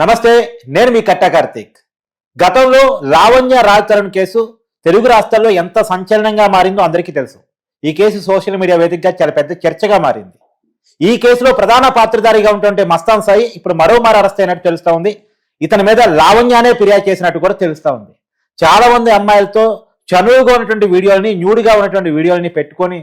నమస్తే, నేను మీ కట్ట కార్తీక్. గతంలో లావణ్య రాజ్ కేసు తెలుగు రాష్ట్రాల్లో ఎంత సంచలనంగా మారిందో అందరికీ తెలుసు. ఈ కేసు సోషల్ మీడియా వేదికగా చాలా పెద్ద చర్చగా మారింది. ఈ కేసులో ప్రధాన పాత్రధారిగా ఉన్నటువంటి మస్తాన్ సాయి ఇప్పుడు మరోమారు అరెస్ట్ అయినట్టు తెలుస్తా ఉంది. ఇతని మీద లావణ్యనే ఫిర్యాదు చేసినట్టు కూడా తెలుస్తా ఉంది. చాలా మంది అమ్మాయిలతో చనువుగా ఉన్నటువంటి వీడియోలని, న్యూడ్గా ఉన్నటువంటి వీడియోలని పెట్టుకొని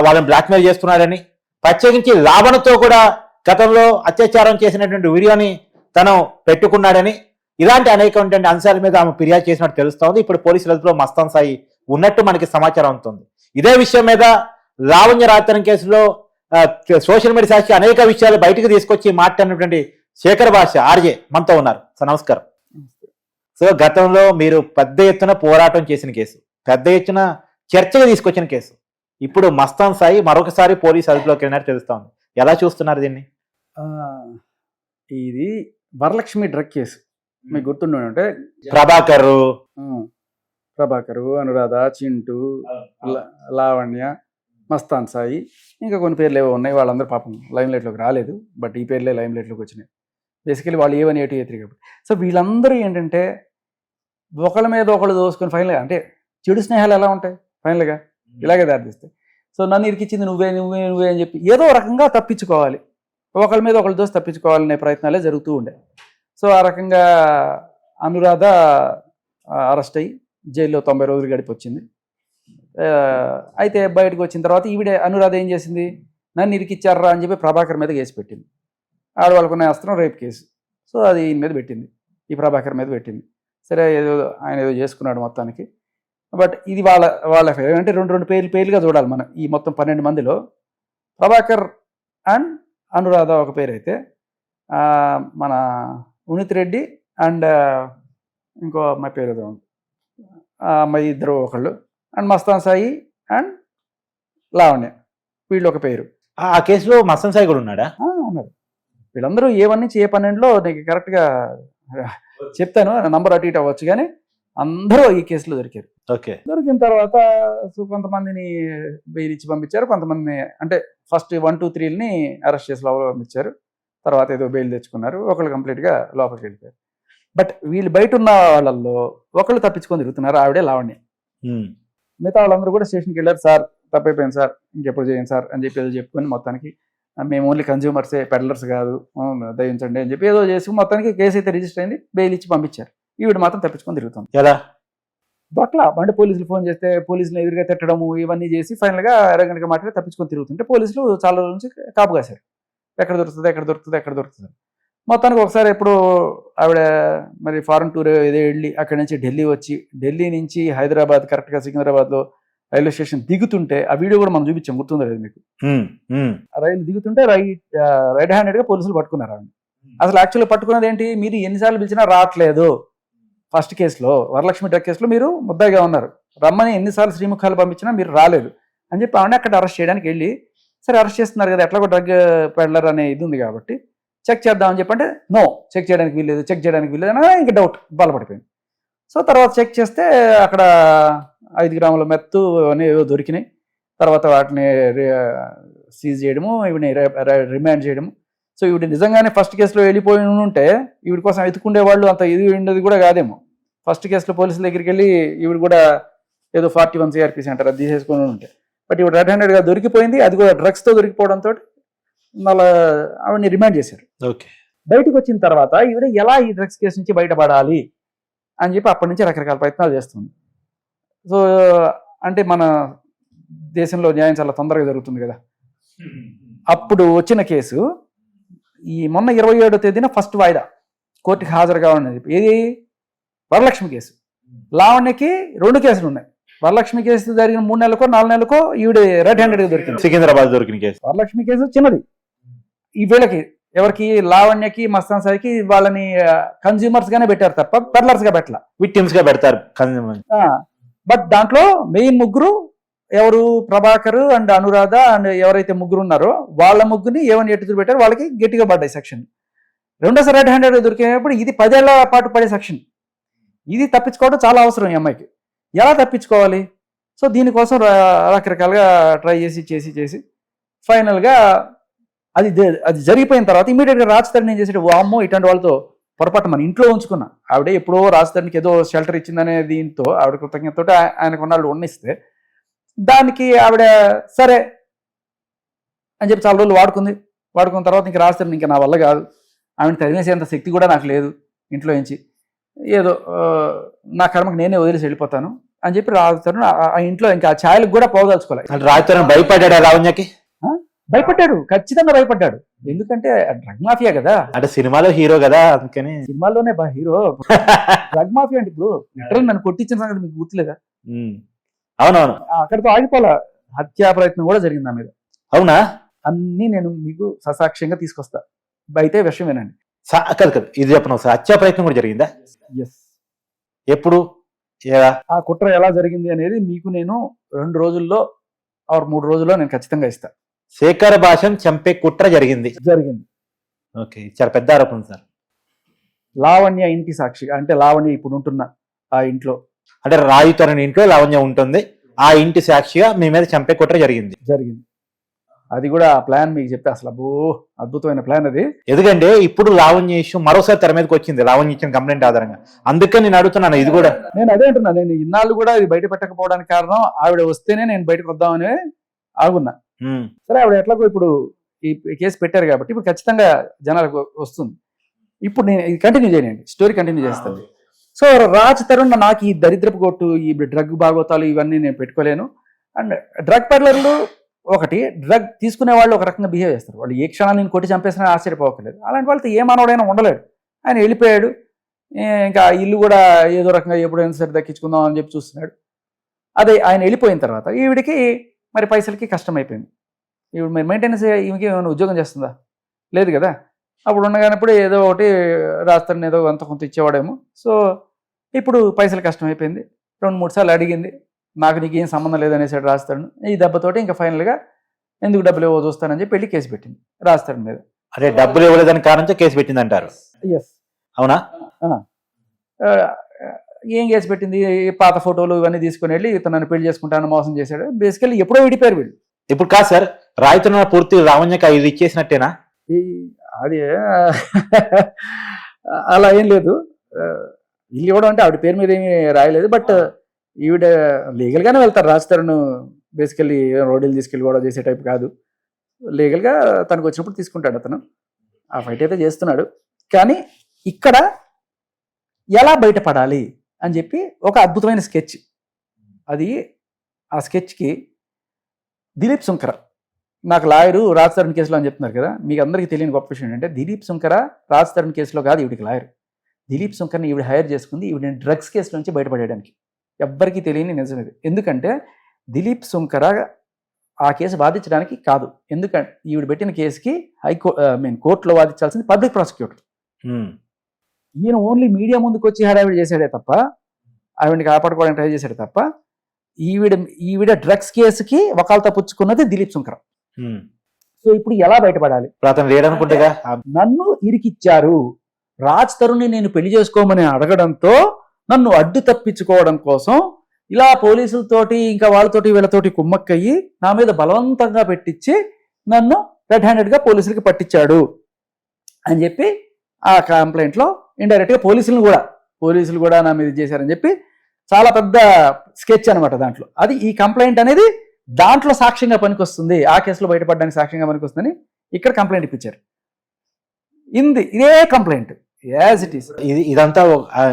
వాళ్ళని బ్లాక్మెయిల్ చేస్తున్నారని, ప్రత్యేకించి లావణ్యతో కూడా గతంలో అత్యాచారం చేసినటువంటి వీడియోని తను పెట్టుకున్నాడని, ఇలాంటి అనేకటువంటి అంశాల మీద ఆమె ఫిర్యాదు చేసినట్టు తెలుస్తోంది. ఇప్పుడు పోలీసుల అదుపులో మస్తాన్ సాయి ఉన్నట్టు మనకి సమాచారం అవుతుంది. ఇదే విషయం మీద లావణ్య రాజ్ కేసులో సోషల్ మీడియా సాక్షి అనేక విషయాలు బయటకు తీసుకొచ్చి మాట్లాడినటువంటి శేఖర్ భాష ఆర్జే మనతో ఉన్నారు. సార్ నమస్కారం. సో గతంలో మీరు పెద్ద ఎత్తున పోరాటం చేసిన కేసు, పెద్ద ఎత్తున చర్చగా తీసుకొచ్చిన కేసు, ఇప్పుడు మస్తాన్ సాయి మరొకసారి పోలీసు అదుపులోకి వెళ్ళినట్టు తెలుస్తోంది. ఎలా చూస్తున్నారు దీన్ని? ఇది వరలక్ష్మి డ్రగ్ కేసు మీకు గుర్తుండే ప్రభాకరు, అనురాధ, చింటూ, లావణ్య, మస్తాన్ సాయి, ఇంకా కొన్ని పేర్లు ఏవో ఉన్నాయి. వాళ్ళందరూ పాపం లైమ్ లైట్లోకి రాలేదు, బట్ ఈ పేర్లే లైమ్ లైట్లోకి వచ్చినాయి. బేసికలీ వాళ్ళు A1, A2, A3 కాబట్టి. సో వీళ్ళందరూ ఏంటంటే ఒకళ్ళ మీద ఒకళ్ళు దోసుకొని ఫైనల్గా, అంటే చెడు స్నేహాలు ఎలా ఉంటాయి ఫైనల్గా ఇలాగే దారితీస్తాయి. సో నన్ను ఇరికిచ్చింది నువ్వే నువ్వే నువ్వే అని చెప్పి ఏదో రకంగా తప్పించుకోవాలి, ఒకళ్ళ మీద ఒకళ్ళు దోసి తప్పించుకోవాలనే ప్రయత్నాలే జరుగుతూ ఉండే. సో ఆ రకంగా అనురాధ అరెస్ట్ అయ్యి జైల్లో 90 రోజులు గడిపి వచ్చింది. అయితే బయటకు వచ్చిన తర్వాత ఈవిడే అనురాధ ఏం చేసింది, నన్ను ఇరికిచ్చారా అని చెప్పి ప్రభాకర్ మీద కేసు పెట్టింది. ఆడవాళ్ళకున్న అస్త్రం రేప్ కేసు. సో అది ఈయన మీద పెట్టింది, ఈ ప్రభాకర్ మీద పెట్టింది. సరే ఆయన ఏదో చేసుకున్నాడు మొత్తానికి. బట్ ఇది వాళ్ళ అంటే రెండు పేర్లుగా చూడాలి మనం. ఈ మొత్తం 12 మందిలో ప్రభాకర్ అండ్ అనురాధ ఒక పేరు అయితే, మన ఉనిత్ రెడ్డి అండ్ ఇంకో అమ్మాయి పేరు ఏదో ఉంది, అమ్మాయి ఇద్దరు ఒకళ్ళు, అండ్ మస్తాన్ సాయి అండ్ లావణ్య వీళ్ళు ఒక పేరు. ఆ కేసులో మస్తాన్ సాయి కూడా ఉన్నాడా? ఉన్నారు. వీళ్ళందరూ A1 నుంచి A12లో నీకు కరెక్ట్గా చెప్తాను, నంబర్ అటు ఇటు అవ్వచ్చు, కానీ అందరూ ఈ కేసులో దొరికారు. ఓకే. దొరికిన తర్వాత కొంతమందిని బెయిల్ ఇచ్చి పంపించారు, కొంతమందిని అంటే ఫస్ట్ 1, 2, 3ని అరెస్ట్ చేసి లోపల పంపించారు. తర్వాత ఏదో బెయిల్ తెచ్చుకున్నారు, ఒకళ్ళు కంప్లీట్గా లోపలికి వెళ్ళిపోయారు. బట్ వీళ్ళు బయట ఉన్న వాళ్ళల్లో ఒకళ్ళు తప్పించుకొని తిరుగుతున్నారు, ఆవిడే లావణ్య. మిగతా వాళ్ళందరూ కూడా స్టేషన్కి వెళ్ళారు, సార్ తప్పైపోయింది సార్, ఇంకెప్పుడు చేయండి సార్ అని చెప్పి ఏదో చెప్పుకొని మొత్తానికి మేము ఓన్లీ కన్జ్యూమర్సే, పెడ్లర్స్ కాదు, దయించండి అని చెప్పి ఏదో చేసి మొత్తానికి కేసు అయితే రిజిస్టర్ అయింది, బెయిల్ ఇచ్చి పంపించారు. ఈవిడ మాత్రం తప్పించుకొని తిరుగుతుంది. ఎలా? అట్లా అంటే పోలీసులు ఫోన్ చేస్తే పోలీసులు ఎదురుగా తిట్టడము ఇవన్నీ చేసి ఫైనల్గా అరగంటగా మాట్లాడి తప్పించుకొని తిరుగుతుంటే పోలీసులు చాలా రోజుల నుంచి కాపు కాశారు, ఎక్కడ దొరుకుతుంది. మొత్తానికి ఒకసారి ఎప్పుడు ఆవిడ మరి ఫారెన్ టూర్ ఏదో వెళ్ళి అక్కడి నుంచి ఢిల్లీ వచ్చి, ఢిల్లీ నుంచి హైదరాబాద్ కరెక్ట్గా సికింద్రాబాద్లో రైల్వే స్టేషన్ దిగుతుంటే, ఆ వీడియో కూడా మనం చూపించాం, గుర్తుందా లేదు మీకు? రైలు దిగుతుంటే రైట్ హ్యాండెడ్గా పోలీసులు పట్టుకున్నారు ఆవిడ. అసలు యాక్చువల్గా పట్టుకున్నది ఏంటి, మీరు ఎన్నిసార్లు పిలిచినా రావట్లేదు, ఫస్ట్ కేసులో వరలక్ష్మి డ్రగ్ కేసులో మీరు ముద్దాయిగా ఉన్నారు, రమ్మని ఎన్నిసార్లు శ్రీముఖాలు పంపించినా మీరు రాలేదు అని చెప్పి ఆవిడ అక్కడ అరెస్ట్ చేయడానికి వెళ్ళి, సరే అరెస్ట్ చేస్తున్నారు కదా, ఎట్లా డ్రగ్ పెడ్లర్ అనే ఇది ఉంది కాబట్టి చెక్ చేద్దామని చెప్పంటే నో, చెక్ చేయడానికి వీల్లేదు అని ఇంకా డౌట్ బలపడిపోయింది. సో తర్వాత చెక్ చేస్తే అక్కడ 5 గ్రాముల మెత్తు అనేవి దొరికినాయి. తర్వాత వాటిని సీజ్ చేయడము, ఇవిని రిమాండ్ చేయడము. సో ఈవిడ నిజంగానే ఫస్ట్ కేసులో వెళ్ళిపోయి ఉంటే ఈవిడ కోసం ఎత్తుకుండే వాళ్ళు అంత ఇది ఉండేది కూడా కాదేమో. ఫస్ట్ కేసులో పోలీసుల దగ్గరికి వెళ్ళి ఈవిడ కూడా ఏదో 41 CRPC అంటారు, అది తీసేసుకొని ఉంటే. బట్ ఈవిడ రెడ్ హ్యాండెడ్గా దొరికిపోయింది, అది కూడా డ్రగ్స్తో దొరికిపోవడంతో మళ్ళీ ఆవిడని రిమాండ్ చేశారు. ఓకే. బయటకు వచ్చిన తర్వాత ఈవిడ ఎలా ఈ డ్రగ్స్ కేసు నుంచి బయటపడాలి అని చెప్పి అప్పటి నుంచి రకరకాల ప్రయత్నాలు చేస్తుంది. సో అంటే మన దేశంలో న్యాయం చాలా తొందరగా జరుగుతుంది కదా. అప్పుడు వచ్చిన కేసు ఈ మొన్న 27వ తేదీన ఫస్ట్ వాయిదా కోర్టుకి హాజరుగా ఉన్నది. ఏది? వరలక్ష్మి కేసు. లావణ్యకి 2 కేసులు ఉన్నాయి. వరలక్ష్మి కేసు జరిగిన 3 నెలలకో 4 నెలలకో ఈవిడ రెడ్ హ్యాండెడ్గా దొరికింది. సికింద్రాబాద్ దొరికిన కేసు. వరలక్ష్మి కేసు చిన్నది. ఈ వీళ్ళకి ఎవరికి, లావణ్యకి, మస్తాన్ సాయికి వాళ్ళని కన్జ్యూమర్స్ గానే పెట్టారు తప్ప పెడ్లర్స్ గా పెట్టాల, విక్టిమ్స్ గా పెడతారు. బట్ దాంట్లో మెయిన్ ముగ్గురు ఎవరు, ప్రభాకర్ అండ్ అనురాధ అండ్ ఎవరైతే ముగ్గురు ఉన్నారో వాళ్ళ ముగ్గురిని A1, A2 పెట్టారు, వాళ్ళకి గట్టిగా పడ్డాయి సెక్షన్. రెండోసారి రెడ్ హ్యాండెడ్ దొరికినప్పుడు ఇది 10 ఏళ్ల పాటు పడే సెక్షన్. ఇది తప్పించుకోవడం చాలా అవసరం ఈ అమ్మాయికి. ఎలా తప్పించుకోవాలి? సో దీనికోసం రకరకాలుగా ట్రై చేసి ఫైనల్గా అది జరిగిపోయిన తర్వాత ఇమీడియట్గా రాజ్ తరుణ్ ఏం చేసాడు, అమ్మో ఇట్లాంటి వాళ్ళతో పొరపాటు మన ఇంట్లో ఉంచుకున్నా. ఆవిడ ఎప్పుడో రాజధానికి ఏదో షెల్టర్ ఇచ్చిందనే దీంతో ఆవిడ కృతజ్ఞతతో ఆయనకు ఉన్నాళ్ళు ఉన్నిస్తే దానికి ఆవిడ సరే అని చెప్పి చాలా రోజులు వాడుకున్న తర్వాత ఇంక రాజధాని ఇంకా నా వల్ల కాదు, ఆవిడ తరిమేసేంత శక్తి కూడా నాకు లేదు ఇంట్లో నుంచి, ఏదో నా కర్మకు నేనే వదిలేసి వెళ్ళిపోతాను అని చెప్పి రాజధాని ఆ ఇంట్లో ఇంకా ఆ ఛాయలకు కూడా పోదలుచుకోలేదు. రాజధాని భయపడ్డా లావణ్యకి? భయపడ్డాడు, ఖచ్చితంగా భయపడ్డాడు. ఎందుకంటే డ్రగ్ మాఫియా కదా, అంటే సినిమాలో హీరో కదా అందుకని. సినిమాల్లోనే హీరో. డ్రగ్ మాఫియా అంటే ఇప్పుడు లిటరల్ నన్ను కొట్టించిన సంగతి మీకు గుర్తులేదా? అవునవును. అక్కడితో ఆగిపోలా, హత్యా ప్రయత్నం కూడా జరిగింది నా మీద. అవునా? అన్ని నేను మీకు ససాక్ష్యంగా తీసుకొస్తా, అయితే విషయం వినండి. కాదు ఇది చెప్పను, హత్యా ప్రయత్నం కూడా జరిగిందా? ఎస్. ఎప్పుడు? ఆ కుట్ర ఎలా జరిగింది అనేది మీకు నేను 2 రోజుల్లో 3 రోజుల్లో నేను ఖచ్చితంగా ఇస్తా. శేఖర్ భాషను చంపే కుట్ర జరిగింది. ఓకే, చాలా పెద్ద ఆరోపణ సార్. లావణ్య ఇంటి సాక్షిగా, అంటే లావణ్య ఇప్పుడు ఉంటున్న ఆ ఇంట్లో, అంటే రాయుతరని ఇంట్లో లావణ్య ఉంటుంది, ఆ ఇంటి సాక్షిగా మీ మీద చంపే కుట్ర జరిగింది. అది కూడా ఆ ప్లాన్ మీకు చెప్తే అసలు అబ్బో అద్భుతమైన ప్లాన్ అది. ఎందుకంటే ఇప్పుడు లావణ్య ఇష్యూ మరోసారి తెర మీదకి వచ్చింది లావణ్య ఇచ్చిన కంప్లైంట్ ఆధారంగా. అందుకని నేను అడుగుతున్నాను, ఇది కూడా నేను అదే అంటున్నా. నేను ఇన్నాళ్ళు కూడా ఇది బయట పెట్టకపోవడానికి కారణం ఆవిడ వస్తేనే నేను బయటకు వద్దామని ఆగున్నా. సరే, ఆవిడ ఎట్లాగో ఇప్పుడు ఈ కేసు పెట్టారు కాబట్టి ఇప్పుడు ఖచ్చితంగా జనాలకు వస్తుంది. ఇప్పుడు నేను ఇది కంటిన్యూ చేయండి, స్టోరీ కంటిన్యూ చేస్తాను. సో రాజ్ తరుణ్ నాకు ఈ దరిద్రపు కొట్టు, ఈ డ్రగ్ బాగోతాలు ఇవన్నీ నేను పెట్టుకోలేను. అండ్ డ్రగ్ పెడ్లర్లు ఒకటి, డ్రగ్ తీసుకునే వాళ్ళు ఒక రకంగా బిహేవ్ చేస్తారు. వాళ్ళు ఏ క్షణాలు నేను కొట్టి చంపేసినా ఆశ్చర్యపోకలేదు. అలాంటి వాళ్ళతో ఏ మానవుడైనా ఉండలేడు. ఆయన వెళ్ళిపోయాడు, ఇంకా ఇల్లు కూడా ఏదో రకంగా ఎప్పుడైనా సరే దక్కించుకుందాం అని చెప్పి చూస్తున్నాడు. అదే ఆయన వెళ్ళిపోయిన తర్వాత ఈవిడికి మరి పైసలకి కష్టం అయిపోయింది. ఇప్పుడు మరి మెయింటెనెన్స్ ఈమెకి ఏమైనా ఉద్యోగం చేస్తుందా? లేదు కదా. అప్పుడు ఉండగానప్పుడు ఏదో ఒకటి రాస్తాను, ఏదో కొంత ఇచ్చేవాడేమో. సో ఇప్పుడు పైసలు కష్టం అయిపోయింది. 2-3 సార్లు అడిగింది, నాకు నీకు ఏం సంబంధం లేదనేసాడు రాస్తాడు. ఈ దెబ్బతోటి ఇంకా ఫైనల్గా ఎందుకు డబ్బులు ఇవ్వ చూస్తానని చెప్పి వెళ్ళి కేసు పెట్టింది రాస్తాడు మీద. అదే డబ్బులు ఇవ్వలేదని కారణంతో కేసు పెట్టింది అంటారు. ఎస్. అవునా? ఏం కేసు పెట్టింది? పాత ఫోటోలు ఇవన్నీ తీసుకుని వెళ్ళి నన్ను పెళ్లి చేసుకుంటాను మోసం చేశాడు. బేసికల్లీ ఎప్పుడో విడిపోయారు వీళ్ళు. ఇప్పుడు కాదు సార్, రాయితున్న పూర్తి లావణ్యకి ఇది ఇచ్చేసినట్టేనా? అది అలా ఏం లేదు. ఇల్లు ఇవ్వడం అంటే ఆవిడ పేరు మీద ఏమీ రాయలేదు. బట్ ఈవిడ లీగల్గానే వెళ్తారు. రాజధాని బేసికల్లీ రోడ్లు తీసుకెళ్ళి కూడా చేసే టైప్ కాదు. లీగల్గా తనకు వచ్చినప్పుడు తీసుకుంటాడు అతను. ఆ ఫైట్ అయితే చేస్తున్నాడు. కానీ ఇక్కడ ఎలా బయటపడాలి అని చెప్పి ఒక అద్భుతమైన స్కెచ్. అది ఆ స్కెచ్కి దిలీప్ సుంకర, నాకు లాయరు రాజ్ తరుణ్ కేసులో అని చెప్తున్నారు కదా, మీకు అందరికీ తెలియని గొప్ప విషయం ఏంటంటే దిలీప్ సుంకర రాజ్ తరుణ్ కేసులో కాదు ఈవిడికి లాయర్. దిలీప్ సుంకర్ని ఈవిడ హైర్ చేసుకుంది ఈవిడ డ్రగ్స్ కేసు నుంచి బయటపడేయడానికి. ఎవ్వరికీ తెలియని నిజం ఇది. ఎందుకంటే దిలీప్ సుంకర ఆ కేసు వాదించడానికి కాదు. ఎందుకంటే ఈవిడ పెట్టిన కేసుకి కోర్టులో వాదించాల్సింది పబ్లిక్ ప్రాసిక్యూటర్. ఈయన ఓన్లీ మీడియా ముందుకు వచ్చి హడావిడి చేశాడే తప్ప, ఆవిడని కాపాడుకోవడానికి ట్రై చేశాడు తప్ప, ఈవిడ డ్రగ్స్ కేసుకి వకాల్తా పుచ్చుకున్నది దిలీప్ సుంకర. సో ఇప్పుడు ఎలా బయటపడాలి? నన్ను ఇరికిచ్చారు, రాజ్ తరుణ్ని నేను పెళ్లి చేసుకోమని అడగడంతో నన్ను అడ్డు తప్పించుకోవడం కోసం ఇలా పోలీసులతోటి ఇంకా వాళ్ళతోటి వీళ్ళతోటి కుమ్మక్కయ్యి నా మీద బలవంతంగా పెట్టించి నన్ను రెడ్ హ్యాండెడ్గా పోలీసులకి పట్టించాడు అని చెప్పి ఆ కంప్లైంట్లో ఇండైరెక్ట్గా పోలీసులు కూడా నా మీద చేశారని చెప్పి చాలా పెద్ద స్కెచ్ అనమాట దాంట్లో. అది ఈ కంప్లైంట్ అనేది దాంట్లో సాక్ష్యంగా పనికొస్తుంది, ఆ కేసులో బయటపడడానికి సాక్ష్యంగా పనికొస్తుందని ఇక్కడ కంప్లైంట్ ఇప్పించారు. ఇదే కంప్లైంట్ యాజ్ ఇట్ ఈస్. ఇదంతా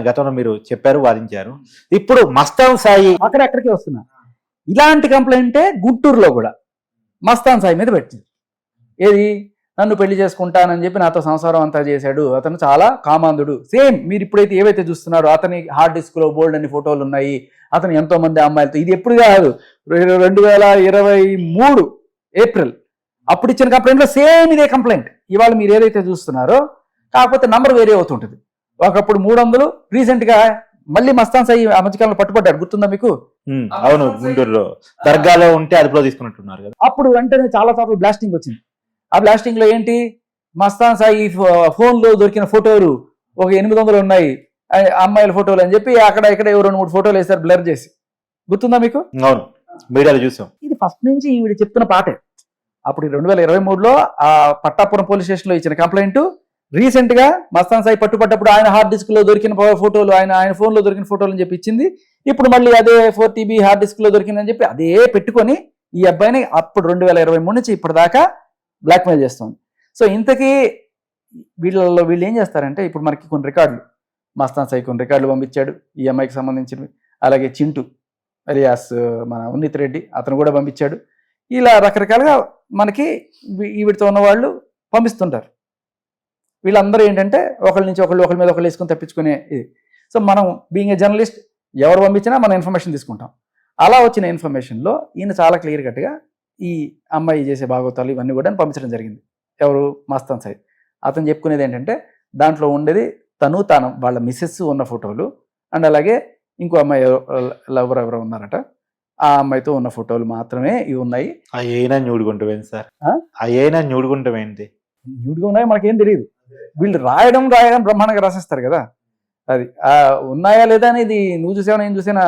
గతంలో మీరు చెప్పారు, వాదించారు. ఇప్పుడు మస్తాన్ సాయి అక్కడికి వస్తున్నా. ఇలాంటి కంప్లైంటే గుంటూరులో కూడా మస్తాన్ సాయి మీద పెట్టింది. ఏది? నన్ను పెళ్లి చేసుకుంటానని చెప్పి నాతో సంసారం అంతా చేశాడు, అతను చాలా కామాంధుడు. సేమ్ మీరు ఇప్పుడైతే ఏవైతే చూస్తున్నారో అతని హార్డ్ డిస్క్లో బోల్డ్ అన్ని ఫోటోలు ఉన్నాయి, అతను ఎంతో మంది అమ్మాయిలతో. ఇది ఎప్పుడు కాదు, 2023 ఏప్రిల్ అప్పుడు ఇచ్చిన కంప్లైంట్లో సేమ్ ఇదే కంప్లైంట్ ఇవాళ మీరు ఏదైతే చూస్తున్నారో, కాకపోతే నంబర్ వేరే అవుతుంటుంది. ఒకప్పుడు 300, రీసెంట్గా మళ్ళీ మస్తాన్ సాయి ఆ మధ్యకాలంలో పట్టుబడ్డాడు, గుర్తుందా మీకు? అవును, గుంటూరులో దర్గాలో ఉంటే అదుపులో తీసుకున్నట్టున్నారు కదా. అప్పుడు వెంటనే చాలా సార్లు బ్లాస్టింగ్ వచ్చింది. ఆ బ్లాస్టింగ్ లో ఏంటి? మస్తాన్ సాయి ఫోన్ లో దొరికిన ఫోటోలు ఒక 800 ఉన్నాయి, అమ్మాయిల ఫోటోలు అని చెప్పి అక్కడ ఇక్కడ 2-3 ఫోటోలు వేస్తారు బ్లర్ చేసి. గుర్తుందా మీకు? అవును, మీడియాలో చూసాం. ఇది ఫస్ట్ నుంచి ఈవిడ చెప్తున్న పాటే. అప్పుడు 2023లో ఆ పట్టాపురం పోలీస్ స్టేషన్ లో ఇచ్చిన కంప్లైంట్, రీసెంట్ గా మస్తాన్ సాయి పట్టుపడ్డప్పుడు ఆయన హార్డ్ డిస్క్ లో దొరికిన ఫోటోలు ఆయన ఫోన్ లో దొరికిన ఫోటోలు అని చెప్పి ఇచ్చింది. ఇప్పుడు మళ్ళీ అదే 4 TB హార్డ్ డిస్క్ లో దొరికిందని చెప్పి అదే పెట్టుకొని ఈ అబ్బాయిని అప్పుడు 2023 నుంచి ఇప్పటిదాకా బ్లాక్మెయిల్ చేస్తుంది. సో ఇంతకీ వీళ్ళు ఏం చేస్తారంటే, ఇప్పుడు మనకి కొన్ని రికార్డులు, మస్తాన్ సాయి కొన్ని రికార్డులు పంపించాడు ఈ అమ్మాయికి సంబంధించినవి, అలాగే చింటూ అలియాస్ మన ఉన్నిత్ రెడ్డి అతను కూడా పంపించాడు. ఇలా రకరకాలుగా మనకి వీటితో ఉన్న వాళ్ళు పంపిస్తుంటారు. వీళ్ళందరూ ఏంటంటే ఒకళ్ళ నుంచి ఒకళ్ళ మీద ఒకళ్ళు వేసుకొని తప్పించుకునే ఇది. సో మనం బీయింగ్ ఏ జర్నలిస్ట్ ఎవరు పంపించినా మనం ఇన్ఫర్మేషన్ తీసుకుంటాం. అలా వచ్చిన ఇన్ఫర్మేషన్లో ఈయన చాలా క్లియర్ కట్గా ఈ అమ్మాయి చేసే భాగవతాలు ఇవన్నీ కూడా పంపించడం జరిగింది. ఎవరు? మస్తాన్ సాయి. అతను చెప్పుకునేది ఏంటంటే దాంట్లో ఉండేది తను వాళ్ళ మిస్సెస్ ఉన్న ఫోటోలు, అండ్ అలాగే ఇంకో అమ్మాయి లవర్ ఎవరో ఉన్నారట, ఆ అమ్మాయితో ఉన్న ఫోటోలు మాత్రమే ఇవి ఉన్నాయి. అయినా న్యూడుకుంటామేంటి సార్? అయినా న్యూడుకుంటామేంటి? న్యూడ్గా ఉన్నాయో మనకేం తెలియదు. వీళ్ళు రాయడం బ్రహ్మాండంగా రాసేస్తారు కదా. అది ఉన్నాయా లేదా అనేది నువ్వు చూసావా నేను చూసానా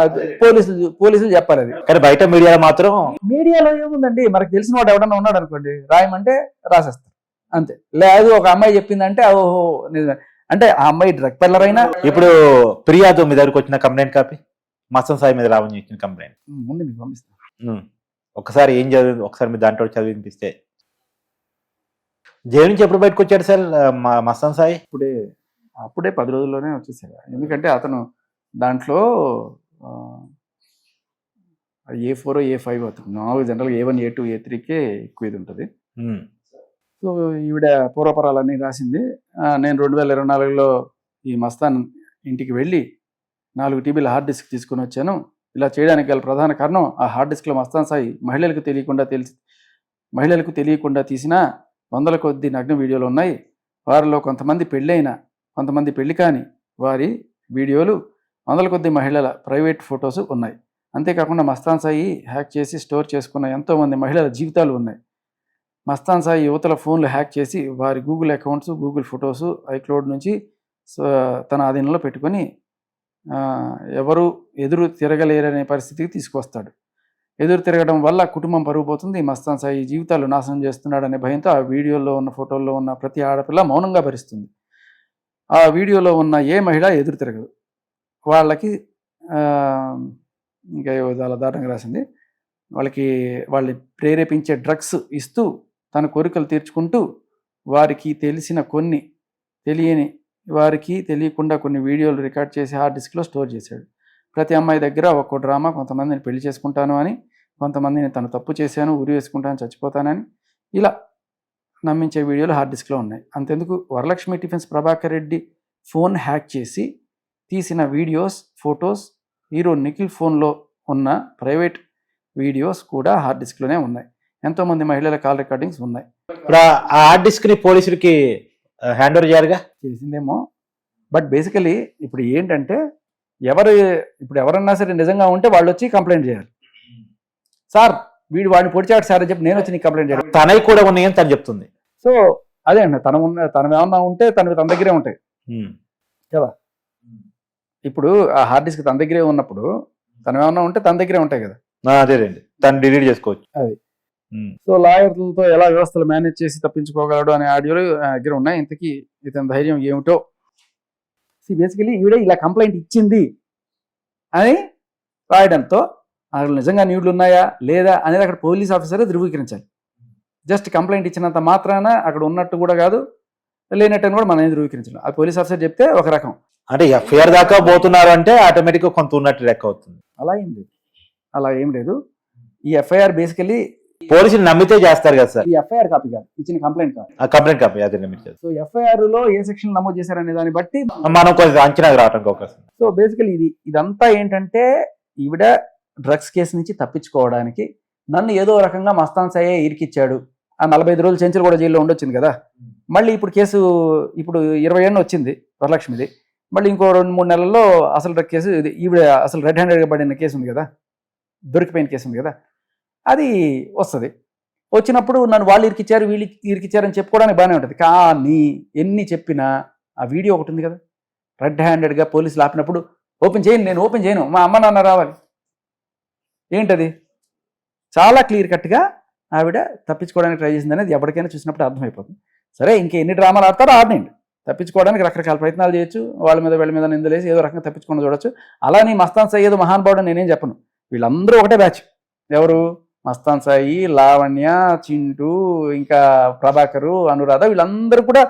పోలీసులు చెప్పాలి. అది కానీ బయట మీడియాలో మాత్రం, మీడియాలో ఏముందండి, మనకు తెలిసిన వాడు ఎవడన్నా ఉన్నాడు అనుకోండి, రాయమంటే రాసేస్తారు అంతే. లేదు ఒక అమ్మాయి చెప్పిందంటే ఓహో నిజమే అంటే ఆ అమ్మాయి డ్రగ్ పెల్లర్ అయినా. ఇప్పుడు ఫిర్యాదు మీ దగ్గరకు వచ్చిన కంప్లైంట్ కాపీ, మస్తాన్ సాయి మీద రావని ఇచ్చిన కంప్లైంట్ ముందు మీకు పంపిస్తాను. ఒకసారి ఏం చదివి ఒకసారి మీరు దాంట్లో చదివినిపిస్తే. జైలు నుంచి ఎప్పుడు బయటకు వచ్చాడు సార్ మస్తాన్ సాయి? అప్పుడే 10 రోజుల్లోనే వచ్చేసాడు. ఎందుకంటే అతను దాంట్లో A4 A5 అవుతుంది. మామూలుగా జనరల్గా A1 A2 A3కే ఎక్కువ ఇది ఉంటుంది. సో ఈవిడ పూర్వపరాలన్నీ రాసింది. నేను 2024లో ఈ మస్తాన్ ఇంటికి వెళ్ళి 4 TB హార్డ్ డిస్క్ తీసుకుని వచ్చాను. ఇలా చేయడానికి గల ప్రధాన కారణం ఆ హార్డ్ డిస్క్లో మస్తాన్ సాయి మహిళలకు తెలియకుండా తీసిన 100 కొద్ది నగ్న వీడియోలు ఉన్నాయి. వారిలో కొంతమంది పెళ్ళైన, కొంతమంది పెళ్లి కాని వారి వీడియోలు, 100 కొద్ది మహిళల ప్రైవేట్ ఫొటోస్ ఉన్నాయి. అంతేకాకుండా మస్తాన్ సాయి హ్యాక్ చేసి స్టోర్ చేసుకున్న ఎంతోమంది మహిళల జీవితాలు ఉన్నాయి. మస్తాన్ సాయి యువతల ఫోన్లు హ్యాక్ చేసి వారి Google accounts, Google photos, iCloud నుంచి తన ఆధీనంలో పెట్టుకొని ఎవరు ఎదురు తిరగలేరనే పరిస్థితికి తీసుకొస్తాడు. ఎదురు తిరగడం వల్ల కుటుంబం పరుగు పోతుంది. మస్తాన్ సాయి జీవితాలు నాశనం చేస్తున్నాడనే భయంతో ఆ వీడియోలో ఉన్న ఫోటోల్లో ఉన్న ప్రతి ఆడపిల్ల మౌనంగా భరిస్తుంది. ఆ వీడియోలో ఉన్న ఏ మహిళ ఎదురు తిరగదు. వాళ్ళకి ఇంకా చాలా దారుణంగా రాసింది. వాళ్ళని ప్రేరేపించే డ్రగ్స్ ఇస్తూ తన కోరికలు తీర్చుకుంటూ వారికి తెలియకుండా కొన్ని వీడియోలు రికార్డ్ చేసి హార్డ్ డిస్క్లో స్టోర్ చేశాడు. ప్రతి అమ్మాయి దగ్గర ఒక్కో డ్రామా, కొంతమందిని పెళ్లి చేసుకుంటాను అని, కొంతమందిని తను తప్పు చేశాను, ఉరి వేసుకుంటాను, చచ్చిపోతానని, ఇలా నమ్మించే వీడియోలు హార్డ్ డిస్క్లో ఉన్నాయి. అంతెందుకు, Varalakshmi tiffins Prabhakar Reddy phone hack చేసి తీసిన వీడియోస్, ఫొటోస్, హీరో నిఖిల్ ఫోన్లో ఉన్న ప్రైవేట్ వీడియోస్ కూడా హార్డ్ డిస్క్లోనే ఉన్నాయి. ఎంతోమంది మహిళల కాల్ రికార్డింగ్స్ ఉన్నాయి. ఇప్పుడు ఆ హార్డ్ డిస్క్ని పోలీసులకి హ్యాండ్ ఓవర్ చేయాలిగా? చేసిందేమో, బట్ బేసికలీ ఇప్పుడు ఏంటంటే ఇప్పుడు ఎవరన్నా సరే నిజంగా ఉంటే వాళ్ళు వచ్చి కంప్లైంట్ చేయాలి. సార్ వాడిని పొడిచాడు సార్ అని చెప్పి నేను వచ్చి నీకు కంప్లైంట్ చేయాలి. తనవి కూడా ఉన్నాయని తను చెప్తుంది. సో అదే అండి, తన ఏమన్నా ఉంటే తన దగ్గరే ఉంటాయి కదా. ఇప్పుడు ఆ హార్డ్ డిస్క్ తన దగ్గరే ఉన్నప్పుడు ఏమన్నా ఉంటే తన దగ్గరే ఉంటాయి కదా. అదేనండి, తను డిలీట్ చేసుకోవచ్చు. అది సో లాయర్లతో ఎలా వ్యవస్థలు మేనేజ్ చేసి తప్పించుకోగలడు అనే ఆడియోలు దగ్గర ఉన్నాయి. ఇంతకీ ఇతని ధైర్యం ఏమిటో. బేసికలీ ఈవిడ ఇలా కంప్లైంట్ ఇచ్చింది అని రాయడంతో అక్కడ నిజంగా న్యూడ్లు ఉన్నాయా లేదా అనేది అక్కడ పోలీస్ ఆఫీసరే ధృవీకరించాలి. జస్ట్ కంప్లైంట్ ఇచ్చినంత మాత్రాన అక్కడ ఉన్నట్టు కూడా కాదు, లేనట్టు కూడా మనం ధృవీకరించాలి. అది పోలీస్ ఆఫీసర్ చెప్తే ఒక రకం, అంటే ఎఫ్ఐఆర్ దాకా పోతున్నారు అంటే ఆటోమేటిక్గా కొంత ఉన్నట్టు లెక్క అవుతుంది. అలా ఏం లేదు. ఈ ఎఫ్ఐఆర్ బేసికలీ పోలీసులు నమ్మితే చేస్తారు కదా సార్. ఈ ఎఫ్ఐఆర్ కాపీ కాదు, ఇచ్చిన కంప్లైంట్ కాదు. కంప్లైంట్ కాపీ అదే. సో ఎఫ్ఐఆర్ లో ఏ సెక్షన్ నమోదు చేశారనే దాన్ని బట్టి మనం కొంచెం అంచనాకు రావడానికి అవకాశం. సో బేసికలీ ఇదంతా ఏంటంటే ఈవిడ డ్రగ్స్ కేసు నుంచి తప్పించుకోవడానికి నన్ను ఏదో రకంగా మస్తాన్ సాయే ఇరికిచ్చాడు. ఆ 45 రోజులు చెంచులు కూడా జైల్లో ఉండొచ్చింది కదా. మళ్ళీ ఇప్పుడు కేసు 20 ఏళ్ళు వచ్చింది వరలక్ష్మిది. మళ్ళీ ఇంకో 2-3 నెలల్లో అసలు డ్రగ్ కేసు ఈవిడ అసలు రెడ్ హ్యాండెడ్గా పడిన కేసు ఉంది కదా, దొరికిపోయిన కేసు ఉంది కదా, అది వస్తుంది. వచ్చినప్పుడు నన్ను వాళ్ళు ఇరికిచ్చారు వీళ్ళు ఇరికిచ్చారని చెప్పుకోవడానికి బాగానే ఉంటుంది. కానీ ఎన్ని చెప్పినా ఆ వీడియో ఒకటి ఉంది కదా, రెడ్ హ్యాండెడ్గా పోలీసులు ఆపినప్పుడు నేను ఓపెన్ చేయను, మా అమ్మ నాన్న రావాలి. ఏంటది? చాలా క్లియర్ కట్గా ఆవిడ తప్పించుకోవడానికి ట్రై చేసింది అనేది ఎవరికైనా చూసినప్పుడు అర్థమైపోతుంది. సరే, ఇంకెన్ని డ్రామాలు ఆడతారో ఆడినండి, తప్పించుకోవడానికి రకరకాల ప్రయత్నాలు చేయొచ్చు, వాళ్ళ మీద వీళ్ళ మీద నిందలేసి ఏదో రకంగా తప్పించుకొని చూడొచ్చు. అలానే మస్తాన్ సాయి ఏదో మహానుభావుడు నేనేం చెప్పను, వీళ్ళందరూ ఒకటే బ్యాచ్. ఎవరు? మస్తాన్ సాయి, లావణ్య, చింటూ, ఇంకా ప్రభాకరు, అనురాధ, వీళ్ళందరూ కూడా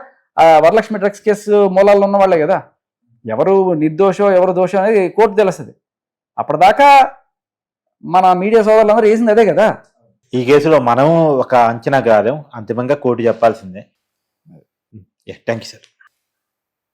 వరలక్ష్మి డ్రగ్స్ కేసు మూలాల్లో ఉన్న వాళ్ళే కదా. ఎవరు నిర్దోషో ఎవరు దోషం అనేది కోర్టు తెలుస్తుంది. అప్పటిదాకా మన మీడియా సోదరులందరూ వేసింది అదే కదా. ఈ కేసులో మనం ఒక అంచనా కాలేం, అంతిమంగా కోర్టు చెప్పాల్సిందే. Thank you sir.